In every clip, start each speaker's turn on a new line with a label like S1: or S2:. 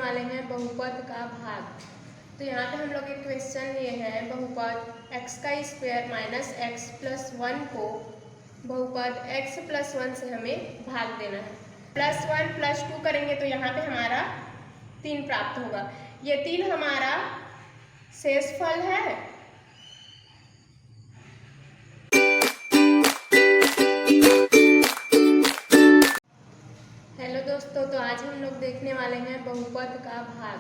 S1: वाले हैं बहुपद का भाग। तो यहाँ पे हम लोग एक क्वेश्चन लिए हैं बहुपद एक्स का स्क्वायर माइनस एक्स प्लस 1 को बहुपद x प्लस 1 से हमें भाग देना है। प्लस 1 प्लस 2 करेंगे तो यहाँ पे हमारा 3 प्राप्त होगा। ये 3 हमारा शेषफल है। हेलो दोस्तों, तो आज हम लोग देखने वाले हैं बहुपद का भाग।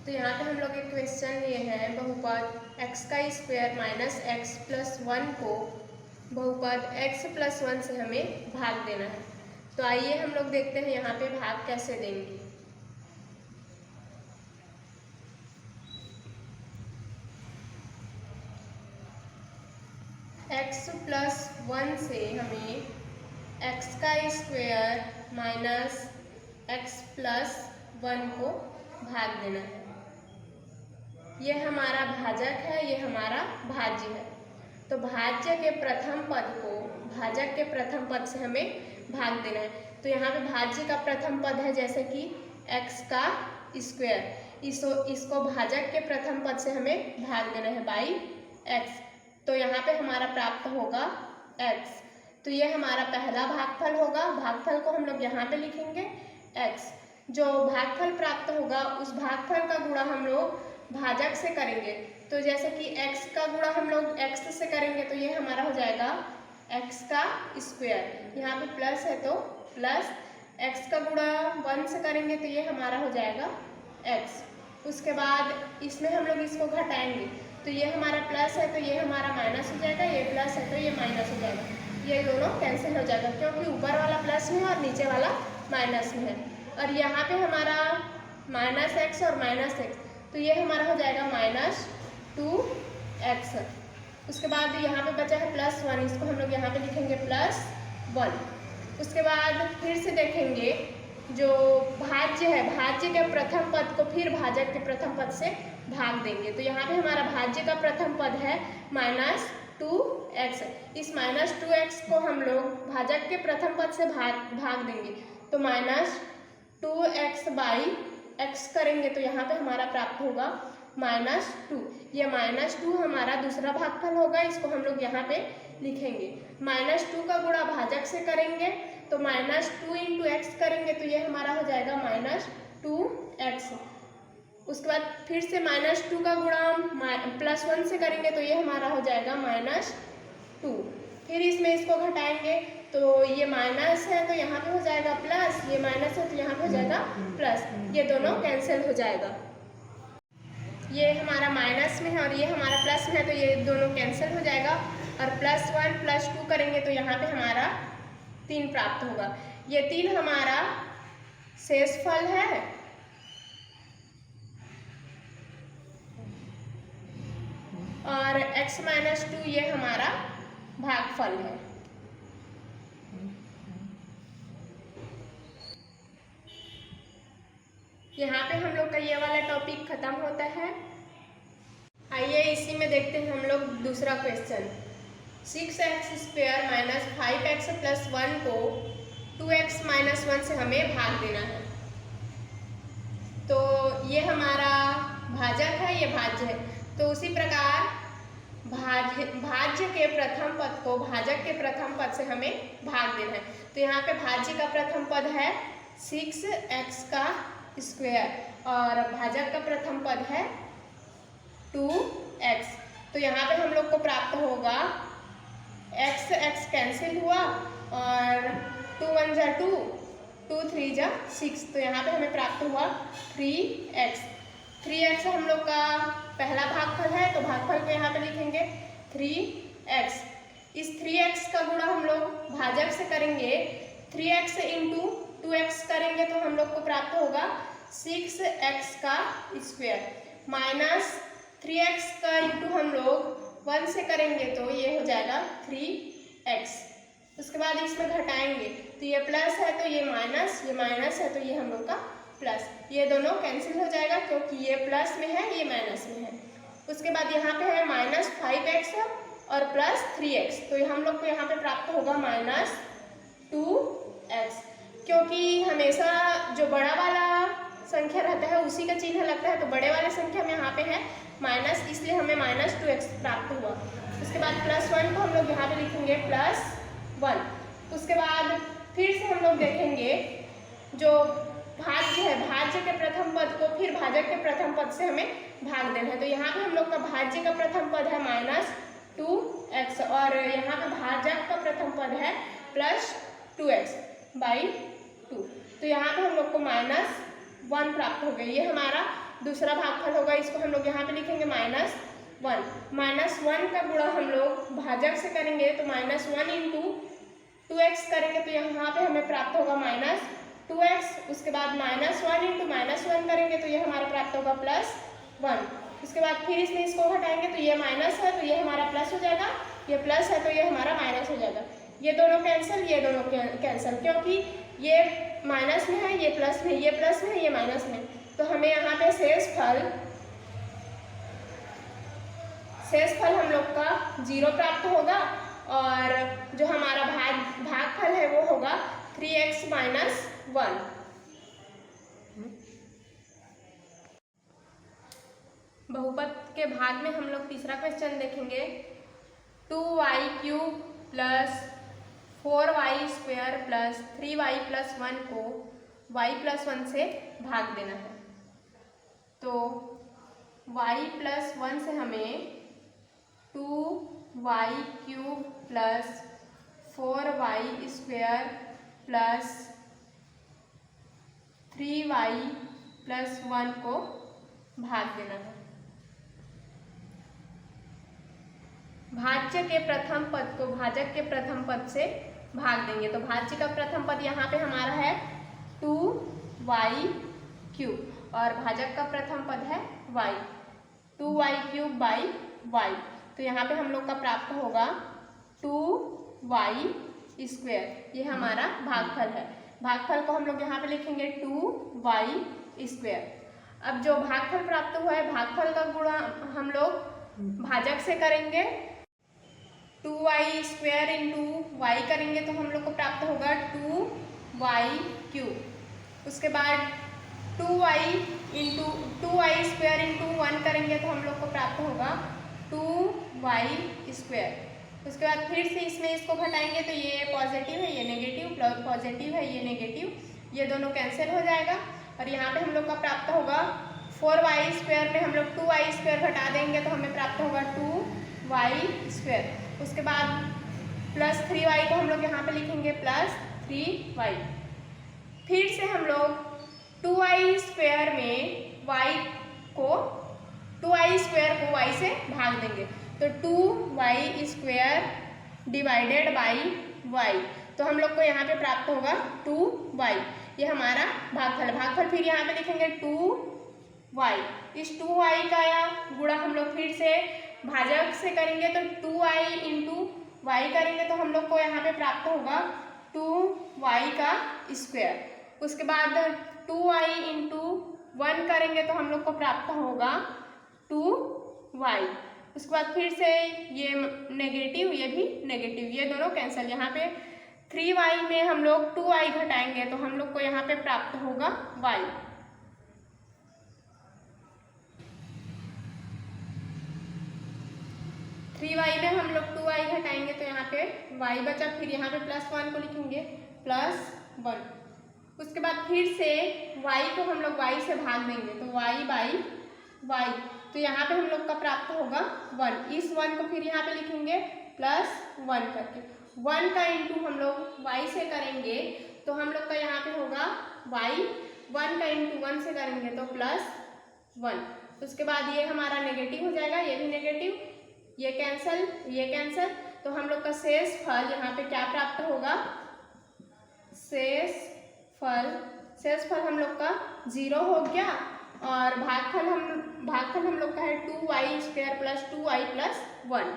S1: तो यहाँ पे हम लोग एक क्वेश्चन लिए हैं बहुपद x का स्क्वायर माइनस एक्स प्लस 1 को बहुपद x प्लस 1 से हमें भाग देना है। तो आइए हम लोग देखते हैं यहाँ पे भाग कैसे देंगे। x प्लस 1 से हमें x का स्क्वायर माइनस एक्स प्लस 1 को भाग देना है। ये हमारा भाजक है, ये हमारा भाज्य है। तो भाज्य के प्रथम पद को भाजक के प्रथम पद से हमें भाग देना है। तो यहाँ पे भाज्य का प्रथम पद है जैसे कि x का स्क्वायर, इसको भाजक के प्रथम पद से हमें भाग देना है बाई x। तो यहाँ पे हमारा प्राप्त होगा x। तो ये हमारा पहला भागफल होगा। भागफल को हम लोग यहाँ पे लिखेंगे x। जो भागफल प्राप्त होगा उस भागफल का गुणा हम लोग भाजक से करेंगे। तो जैसे कि x का गुणा हम लोग x से करेंगे तो ये हमारा हो जाएगा x का स्क्वायर। यहाँ पे प्लस है तो प्लस x का गुणा 1 से करेंगे तो ये हमारा हो जाएगा x। उसके बाद इसमें हम लोग इसको घटाएंगे तो ये हमारा प्लस है तो ये हमारा माइनस हो जाएगा, ये प्लस है तो ये माइनस हो जाएगा। ये दोनों कैंसिल हो जाएगा क्योंकि ऊपर वाला प्लस में है और नीचे वाला माइनस में है। और यहाँ पे हमारा माइनस एक्स और माइनस एक्स, तो ये हमारा हो जाएगा माइनस 2x। उसके बाद यहाँ पे बचा है प्लस 1, इसको हम लोग यहाँ पे लिखेंगे प्लस 1। उसके बाद फिर से देखेंगे जो भाज्य है, भाज्य के प्रथम पद को फिर भाजक के प्रथम पद से भाग देंगे। तो यहाँ पे हमारा भाज्य का प्रथम पद है माइनस 2x। इस माइनस 2x को हम लोग भाजक के प्रथम पद से भाग देंगे। तो माइनस 2x बाई x करेंगे तो यहाँ पे हमारा प्राप्त होगा माइनस 2। ये माइनस 2 हमारा दूसरा भागफल होगा, इसको हम लोग यहाँ पे लिखेंगे। माइनस 2 का गुणा भाजक से करेंगे तो माइनस 2 इंटू एक्स करेंगे तो ये हमारा हो जाएगा माइनस 2x। उसके बाद फिर से माइनस 2 का गुणा प्लस 1 से करेंगे तो ये हमारा हो जाएगा माइनस 2। फिर इसमें इसको घटाएंगे तो ये माइनस है तो यहाँ पे हो जाएगा प्लस, ये माइनस है तो यहाँ पे हो जाएगा प्लस। ये दोनों कैंसिल हो जाएगा। ये हमारा माइनस में है और ये हमारा प्लस में है तो ये दोनों कैंसिल हो जाएगा। और प्लस 1 प्लस 2 करेंगे तो यहाँ पे हमारा 3 प्राप्त होगा। ये 3 हमारा शेषफल है। और x माइनस 2 ये हमारा भागफल है। यहाँ पे हम लोग का ये वाला टॉपिक खत्म होता है। आइए इसी में देखते हैं हम लोग दूसरा question. 6x square minus 5x plus 1 को 2x माइनस 1 से हमें भाग देना है। तो ये हमारा भाजक है, ये भाज्य है। तो उसी प्रकार भाज्य के प्रथम पद को भाजक के प्रथम पद से हमें भाग देना है। तो यहाँ पे भाज्य का प्रथम पद है 6x का स्क्वायर और भाजक का प्रथम पद है 2x। तो यहाँ पे हम लोग को प्राप्त होगा x कैंसिल हुआ और 2 1 जा 2, 2 3 जा 6। तो यहाँ पे हमें प्राप्त हुआ 3x। 3x हम लोग का पहला भागफल है तो भागफल को यहाँ पे लिखेंगे 3x। इस 3x का गुणा हम लोग भाजक से करेंगे। 3x इंटू 2x करेंगे तो हम लोग को प्राप्त होगा 6x का स्क्वायर माइनस 3x का इंटू हम लोग 1 से करेंगे तो ये हो जाएगा 3x। उसके बाद इसमें घटाएंगे तो ये प्लस है तो ये माइनस है तो ये हम लोग का प्लस। ये दोनों कैंसिल हो जाएगा क्योंकि ये प्लस में है, ये माइनस में है। उसके बाद यहाँ पे है माइनस 5x और प्लस 3x। तो हम लोग को यहाँ पे प्राप्त होगा माइनस 2x। क्योंकि हमेशा जो बड़ा वाला संख्या रहता है उसी का चिन्ह लगता है, तो बड़े वाले संख्या में यहाँ पे है माइनस, इसलिए हमें -2x प्राप्त हुआ। उसके बाद +1 को हम लोग यहाँ पे लिखेंगे +1। उसके बाद फिर से हम लोग देखेंगे जो भाज्य है, भाज्य के प्रथम पद को फिर भाजक के प्रथम पद से हमें भाग देना है। तो यहाँ पे हम लोग का भाज्य का प्रथम पद है -2x और यहाँ पे भाजक का प्रथम पद है +2x/2। तो यहाँ पे हम लोग को -1 प्राप्त हो गई। ये हमारा दूसरा भागफल होगा, इसको हम लोग यहाँ पे लिखेंगे -1। -1 का गुणा हम लोग भाजक से करेंगे तो -1 × 2x करेंगे तो यहाँ पे हमें प्राप्त होगा -2x। उसके बाद -1 × -1 करेंगे तो ये हमारा प्राप्त होगा +1। उसके बाद फिर इसमें इसको घटाएंगे तो ये माइनस है तो ये हमारा प्लस हो जाएगा, ये प्लस है तो ये हमारा माइनस हो जाएगा। ये दोनों कैंसिल, ये दोनों कैंसिल, क्योंकि ये माइनस में है, ये प्लस में, ये प्लस में, ये माइनस में। तो हमें यहाँ पे शेषफल हम लोग का 0 प्राप्त होगा और जो हमारा भागफल है वो होगा 3x - 1। बहुपद के भाग में हम लोग तीसरा क्वेश्चन देखेंगे। 2y³ + 4y² + 3y + 1 को y + 1 से भाग देना है। तो y + 1 से हमें 2y³ + 4y² + 3y + 1 को भाग देना है। भाज्य के प्रथम पद को भाजक के प्रथम पद से भाग देंगे। तो भाज्य का प्रथम पद यहाँ पे हमारा है 2y³ और भाजक का प्रथम पद है y, 2y³ तो यहाँ पे हम लोग का प्राप्त होगा 2y²। ये हमारा भागफल है। भागफल को हम लोग यहाँ पे लिखेंगे 2y²। अब जो भागफल प्राप्त हुआ है, भागफल का गुणा हम लोग भाजक से करेंगे। 2y² × y करेंगे तो हम लोग को प्राप्त होगा 2y³। उसके बाद 2y² × 1 करेंगे तो हम लोग को प्राप्त होगा 2y²। उसके बाद फिर से इसमें इसको घटाएंगे तो ये पॉजिटिव है, ये नेगेटिव, पॉजिटिव है, ये नेगेटिव, ये दोनों कैंसिल हो जाएगा और यहाँ पे हम लोग का प्राप्त होगा 4y² में हम लोग 2y² घटा देंगे तो हमें प्राप्त होगा 2y²। उसके बाद +3y को हम लोग यहाँ पे लिखेंगे +3y। फिर से हम लोग 2y² में y² को y से भाग देंगे तो 2y² / y। तो हम लोग को यहाँ पे प्राप्त होगा 2y। ये हमारा भागफल फिर यहाँ पे लिखेंगे 2y। इस 2y का गुणा हम लोग फिर से भाजक से करेंगे तो 2y × y करेंगे तो हम लोग को यहाँ पे प्राप्त होगा 2y²। उसके बाद 2y × 1 करेंगे तो हम लोग को प्राप्त होगा 2y। उसके बाद फिर से ये नेगेटिव, ये भी नेगेटिव, ये दोनों कैंसिल। यहाँ पे 3y में हम लोग 2y घटाएंगे तो हम लोग को यहाँ पे प्राप्त होगा y। 3y में हम लोग 2y घटाएंगे तो यहाँ पे y बचा, फिर यहाँ पे +1 को लिखेंगे +1। उसके बाद फिर से y को हम लोग y से भाग देंगे तो y/y तो यहाँ पे हम लोग का प्राप्त होगा 1। इस 1 को फिर यहाँ पे लिखेंगे +1 करके। 1 का इंटू हम लोग y से करेंगे तो हम लोग का यहाँ पे होगा y। 1 का इंटू 1 से करेंगे तो +1। उसके बाद ये हमारा नेगेटिव हो जाएगा, ये भी नेगेटिव, ये कैंसिल, ये कैंसिल। तो हम लोग का शेषफल यहाँ पे क्या प्राप्त होगा? शेषफल हम लोग का 0 हो गया और भागफल हम लोग का है 2y² + 2y + 1।